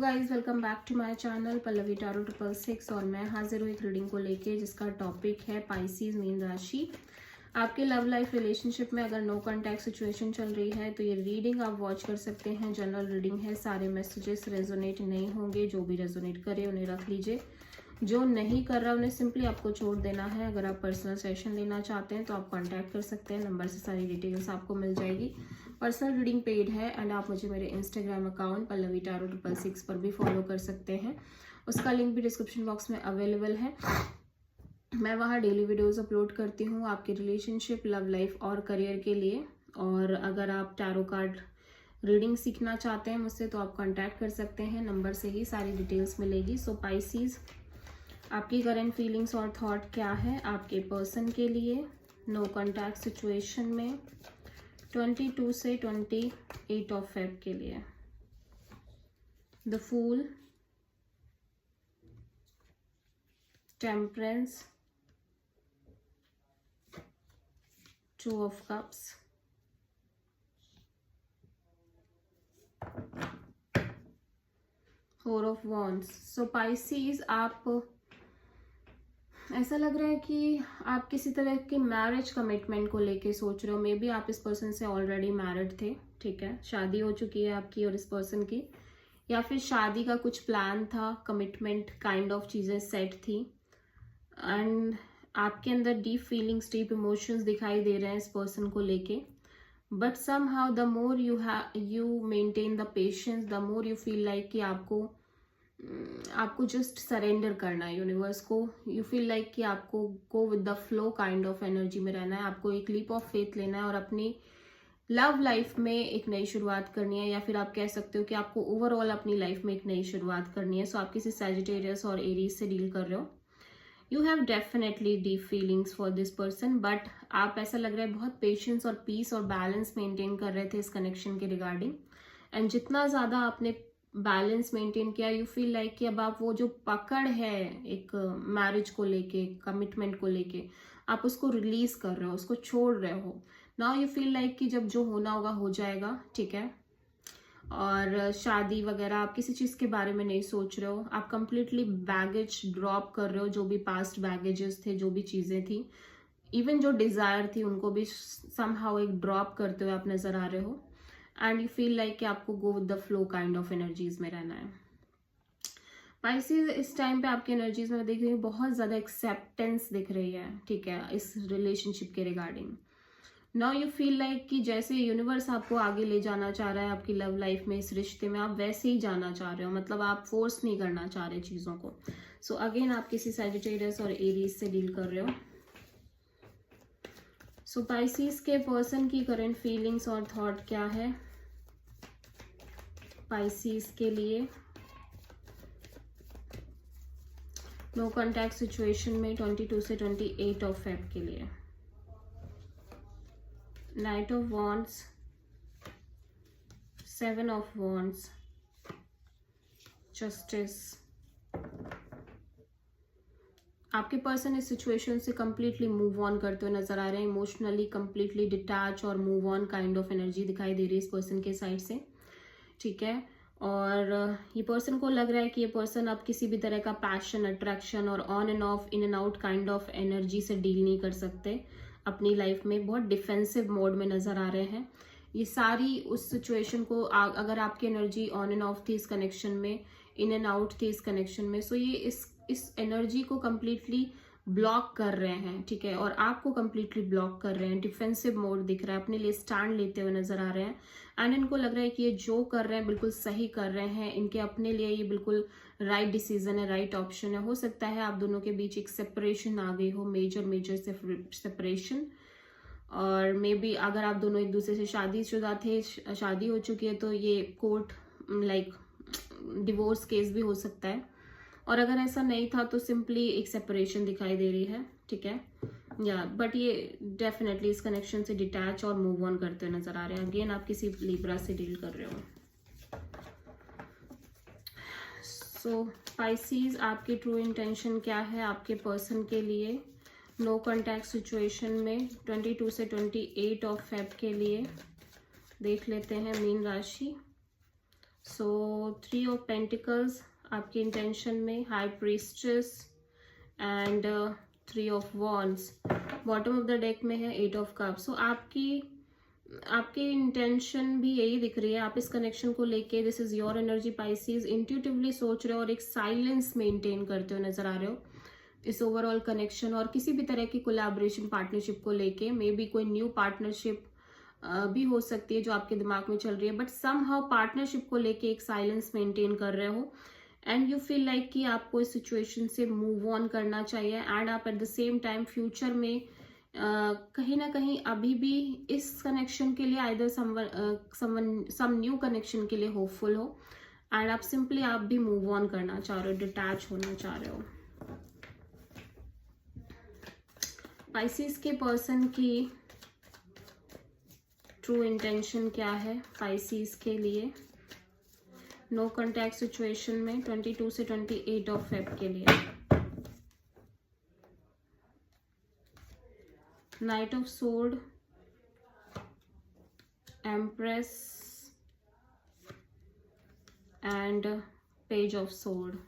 Guys welcome back to my channel Pallavi tarot 666 और मैं हाजिर हूँ एक रीडिंग को लेके जिसका टॉपिक है पाइसेस मीन राशि। आपके लव लाइफ रिलेशनशिप में अगर नो कांटेक्ट सिचुएशन चल रही है तो ये रीडिंग आप वॉच कर सकते हैं। जनरल रीडिंग है, सारे मैसेजेस रेजोनेट नहीं होंगे, जो भी रेजोनेट करे उन्हें रख लीजिए, जो नहीं कर रहा उन्हें सिंपली आपको छोड़ देना है। अगर आप पर्सनल सेशन लेना चाहते हैं तो आप कांटेक्ट कर सकते हैं, नंबर से सारी डिटेल्स आपको मिल जाएगी। पर्सनल रीडिंग पेड है एंड आप मुझे मेरे इंस्टाग्राम अकाउंट पल्लवी टारो 666 पर भी फॉलो कर सकते हैं, उसका लिंक भी डिस्क्रिप्शन बॉक्स में अवेलेबल है। मैं वहाँ डेली वीडियोस अपलोड करती हूँ आपके रिलेशनशिप, लव लाइफ और करियर के लिए। और अगर आप टैरो कार्ड रीडिंग सीखना चाहते हैं मुझसे तो आप कांटेक्ट कर सकते हैं, नंबर से ही सारी डिटेल्स मिलेगी। सो पाइसेस, आपकी करंट फीलिंग्स और थॉट क्या है आपके पर्सन के लिए नो कांटेक्ट सिचुएशन में 22 से 28 ऑफ फेब के लिए। The fool, temperance, 2 of cups, four of wands. So Pisces, आप ऐसा लग रहा है कि आप किसी तरह की मैरिज कमिटमेंट को लेके सोच रहे हो। मे बी आप इस पर्सन से ऑलरेडी मैरिड थे, ठीक है, शादी हो चुकी है आपकी और इस पर्सन की, या फिर शादी का कुछ प्लान था, कमिटमेंट काइंड ऑफ चीज़ें सेट थी एंड आपके अंदर डीप फीलिंग्स, डीप इमोशंस दिखाई दे रहे हैं इस पर्सन को लेके। But somehow the more you maintain the patience, the more you feel like कि आपको जस्ट सरेंडर करना है यूनिवर्स को। यू फील लाइक कि आपको go with the flow kind of energy में रहना है, आपको एक लीप ऑफ फेथ लेना है और अपनी लव लाइफ में एक नई शुरुआत करनी है, या फिर आप कह सकते हो कि आपको ओवरऑल अपनी लाइफ में एक नई शुरुआत करनी है। सो आप किसी सैजिटेरियस और एरीज से डील कर रहे हो। You have definitely deep feelings for this person, but आप ऐसा लग रहा है बहुत पेशेंस और पीस और बैलेंस मेंटेन कर रहे थे इस कनेक्शन के रिगार्डिंग। एंड जितना ज़्यादा आपने बैलेंस मेंटेन किया, यू फील लाइक कि अब आप वो जो पकड़ है एक मैरिज को लेके, कमिटमेंट को लेके, आप उसको रिलीज कर रहे हो, उसको छोड़ रहे हो। नाउ यू फील लाइक कि जब जो होना होगा हो जाएगा, ठीक है। और शादी वगैरह आप किसी चीज़ के बारे में नहीं सोच रहे हो, आप कंप्लीटली बैगेज ड्रॉप कर रहे हो, जो भी पास्ट बैगेजेस थे, जो भी चीज़ें थी, इवन जो डिज़ायर थी उनको भी समहाउ एक ड्रॉप करते हुए आप नज़र आ रहे हो। एंड यू फील लाइक कि आपको go with the flow kind of energies में रहना है। पाइसेस, इस टाइम पे आपकी एनर्जीज में देख रही हूँ बहुत ज़्यादा एक्सेप्टेंस दिख रही है, ठीक है, इस रिलेशनशिप के regarding. Now you feel like कि जैसे यूनिवर्स आपको आगे ले जाना चाह रहा है आपकी लव लाइफ में, इस रिश्ते में आप वैसे ही जाना चाह रहे हो, मतलब आप फोर्स नहीं करना चाह रहे चीज़ों को। सो अगेन आप किसी सैजिटेरियस और एरीज से डील कर रहे हो। सो पाइसेस के पर्सन की करंट फीलिंग्स और थॉट क्या है पाइसेस के लिए नो कांटेक्ट सिचुएशन में 22 से 28 ऑफ फेब के लिए। Knight of wands, 7 of wands, justice. आपके पर्सन इस सिचुएशन से कंप्लीटली मूव ऑन करते हुए नजर आ रहे हैं, इमोशनली कंप्लीटली डिटैच और move on kind of energy दिखाई दे रही है इस पर्सन के साइड से, ठीक है। और ये पर्सन को लग रहा है कि ये पर्सन अब किसी भी तरह का पैशन, अट्रैक्शन और on end of, in and out kind of energy से डील नहीं कर सकते अपनी लाइफ में, बहुत डिफेंसिव मोड में नजर आ रहे हैं। ये सारी उस सिचुएशन को अगर आपकी एनर्जी ऑन एंड ऑफ थी इस कनेक्शन में, इन एंड आउट थी इस कनेक्शन में, सो ये इस एनर्जी को कंप्लीटली ब्लॉक कर रहे हैं, ठीक है, और आपको कंप्लीटली ब्लॉक कर रहे हैं। डिफेंसिव मोड दिख रहा है, अपने लिए स्टैंड लेते हुए नजर आ रहे हैं। एंड इनको लग रहा है कि ये जो कर रहे हैं बिल्कुल सही कर रहे हैं, इनके अपने लिए ये बिल्कुल राइट डिसीजन है, राइट ऑप्शन है। हो सकता है आप दोनों के बीच एक सेपरेशन आ गई हो, मेजर सेपरेशन, और मे बी अगर आप दोनों एक दूसरे से शादीशुदा थे, शादी हो चुकी है, तो ये कोर्ट लाइक डिवोर्स केस भी हो सकता है। और अगर ऐसा नहीं था तो सिंपली एक सेपरेशन दिखाई दे रही है, ठीक है, या बट ये डेफिनेटली इस कनेक्शन से डिटैच और मूव ऑन करते हुए नजर आ रहे हैं। अगेन आप किसी लिब्रा से डील कर रहे हो। सो पाइसेस, आपकी ट्रू इंटेंशन क्या है आपके पर्सन के लिए नो कांटेक्ट सिचुएशन में 22 से 28 ऑफ फेब के लिए। देख लेते हैं मीन राशि। सो 3 ऑफ पेंटिकल्स आपकी इंटेंशन में, high prestress and 3 of wands. Bottom of the deck में है 8 ऑफ कप्स। सो आपकी इंटेंशन भी यही दिख रही है, आप इस कनेक्शन को लेके, this is your energy Pisces, intuitively सोच रहे हो और एक साइलेंस मेंटेन करते हो नजर आ रहे हो इस ओवरऑल कनेक्शन और किसी भी तरह की कोलैबोरेशन पार्टनरशिप को लेके। मे बी कोई न्यू पार्टनरशिप भी हो सकती है जो आपके दिमाग में चल रही है, बट सम हाउ पार्टनरशिप को लेके एक साइलेंस मेंटेन कर रहे हो एंड यू फील लाइक कि आपको इस सिचुएशन से मूव ऑन करना चाहिए एंड आप at the same time future में कहीं ना कहीं अभी भी इस कनेक्शन के लिए आइदर सम न्यू कनेक्शन के लिए होपफुल हो एंड आप सिंपली आप भी मूव ऑन करना चाह रहे हो, डिटैच होना चाह रहे हो। पाइसेस के पर्सन की ट्रू इंटेंशन क्या है पाइसेस के लिए नो कॉन्टैक्ट सिचुएशन में 22 से 28 ऑफ फेब के लिए। Knight of sword, empress and page of sword,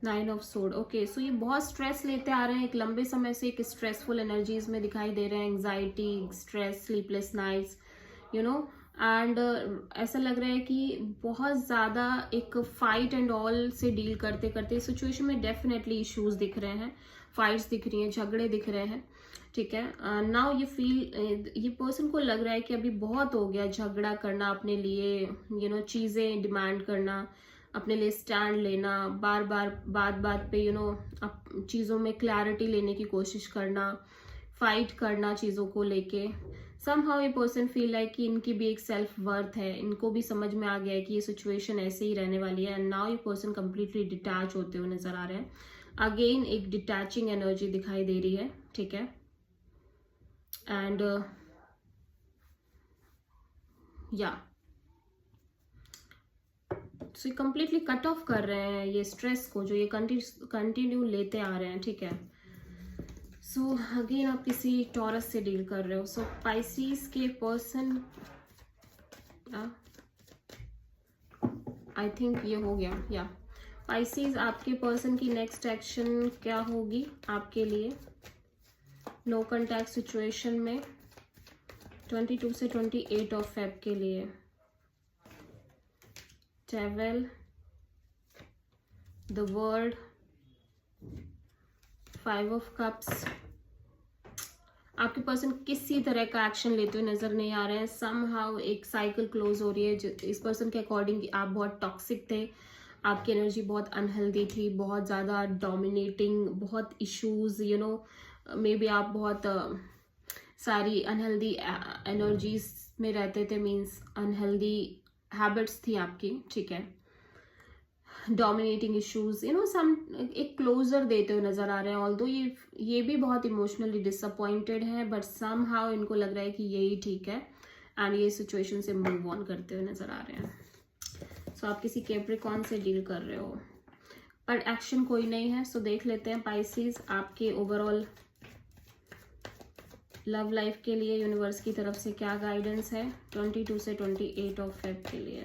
9 of sword. Okay, so ये बहुत स्ट्रेस लेते आ रहे हैं एक लंबे समय से, एक स्ट्रेसफुल एनर्जीज में दिखाई दे रहे हैं, anxiety, stress, sleepless nights, you know, and ऐसा लग रहा है कि बहुत ज़्यादा एक फाइट एंड ऑल से डील करते करते इस सिचुएशन में डेफिनेटली इश्यूज दिख रहे हैं, फाइट्स दिख रही हैं, झगड़े दिख रहे हैं, ठीक है। नाउ ये फील, ये पर्सन को लग रहा है कि अभी बहुत हो गया झगड़ा करना अपने लिए, यू नो, चीज़ें डिमांड करना, अपने लिए स्टैंड लेना, बार बार बात पे, यू नो, चीज़ों में क्लैरिटी लेने की कोशिश करना, फाइट करना चीज़ों को लेके। समहाउ ये पर्सन फील लाइक कि इनकी भी एक सेल्फ वर्थ है, इनको भी समझ में आ गया है कि ये सिचुएशन ऐसे ही रहने वाली है एंड नाउ ये पर्सन कंप्लीटली डिटैच होते हुए नजर आ रहे हैं। अगेन एक डिटैचिंग एनर्जी दिखाई दे रही है, ठीक है, एंड या सो ये कंप्लीटली कट ऑफ कर रहे हैं ये स्ट्रेस को जो ये कंटिन्यू लेते आ रहे हैं, ठीक है। सो अगेन आप किसी टॉरस से डील कर रहे हो। सो पाइसेस के पर्सन, आई थिंक ये हो गया, या पाइसेस आपके पर्सन की नेक्स्ट एक्शन क्या होगी आपके लिए नो कॉन्टैक्ट सिचुएशन में 22 से 28 ऑफ फेब के लिए। Travel, the world, 5 of cups. आपके पर्सन किसी तरह का एक्शन लेते हुए नजर नहीं आ रहे हैं। समहाउ एक साइकिल क्लोज हो रही है इस पर्सन के अकॉर्डिंग। आप बहुत टॉक्सिक थे, आपकी एनर्जी बहुत अनहेल्दी थी, बहुत ज़्यादा डोमिनेटिंग, बहुत issues, you know, may be आप बहुत सारी अनहेल्दी एनर्जीज में रहते थे, मीन्स अनहेल्दी हैबिट्स थी आपकी, ठीक है, डोमिनेटिंग इश्यूज, यू नो, सम एक क्लोजर देते हुए नजर आ रहे हैं। ऑल्दो ये भी बहुत इमोशनली डिसअपॉइंटेड है, बट सम हाउ इनको लग रहा है कि यही ठीक है एंड ये सिचुएशन से मूव ऑन करते हुए नजर आ रहे हैं। सो आप किसी कैप्रिकॉर्न से डील कर रहे हो पर एक्शन कोई नहीं है। सो देख लेते हैं पाइसेस आपके ओवरऑल लव लाइफ के लिए यूनिवर्स की तरफ से क्या गाइडेंस है 22 से 28 ऑफ फेब के लिए।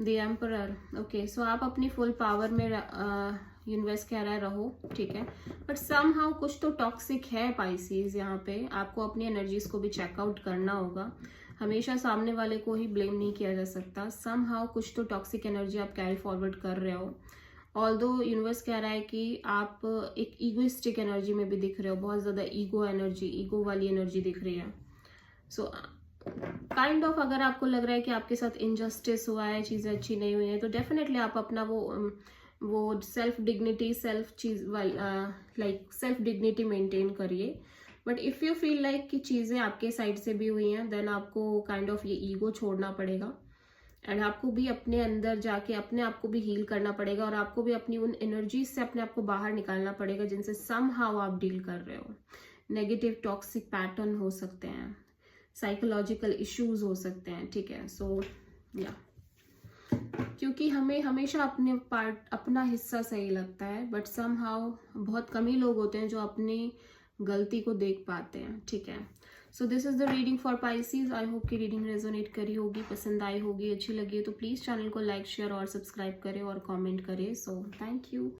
The emperor. ओके, सो आप अपनी फुल पावर में यूनिवर्स कह रहा है रहो, ठीक है, बट समहाउ कुछ तो टॉक्सिक है पाइसेस यहाँ पे। आपको अपनी एनर्जीज को भी चेकआउट करना होगा, हमेशा सामने वाले को ही ब्लेम नहीं किया जा सकता। समहाउ कुछ तो टॉक्सिक एनर्जी आप कैरी फॉरवर्ड कर रहे हो। ऑल्दो यूनिवर्स कह रहा है कि आप एक ईगोइस्टिक एनर्जी में भी दिख रहे हो, बहुत ज़्यादा ईगो एनर्जी, ईगो वाली एनर्जी दिख रही है। सो काइंड ऑफ अगर आपको लग रहा है कि आपके साथ इनजस्टिस हुआ है, चीज़ें अच्छी नहीं हुई हैं, तो डेफिनेटली आप अपना वो सेल्फ डिग्निटी, सेल्फ चीज लाइक सेल्फ डिग्निटी मेंटेन करिए। But if you feel like कि चीज़ें आपके साइड से भी हुई हैं, देन आपको काइंड ऑफ ये ईगो छोड़ना पड़ेगा एंड आपको भी अपने अंदर जाके अपने आप को भी हील करना पड़ेगा और आपको भी अपनी उन एनर्जीज से अपने आप को बाहर निकालना पड़ेगा जिनसे समहाउ आप डील कर रहे हो। नेगेटिव टॉक्सिक पैटर्न हो सकते हैं, साइकोलॉजिकल इश्यूज हो सकते हैं, ठीक है। सो या क्योंकि हमें हमेशा अपना हिस्सा सही लगता है, बट समहाउ बहुत कम ही लोग होते हैं जो अपनी गलती को देख पाते हैं, ठीक है। So this is the reading for Pisces. I hope कि रीडिंग रेजोनेट करी होगी, पसंद आई होगी, अच्छी लगी है तो प्लीज़ चैनल को लाइक शेयर और सब्सक्राइब करें और कमेंट करें। So thank you.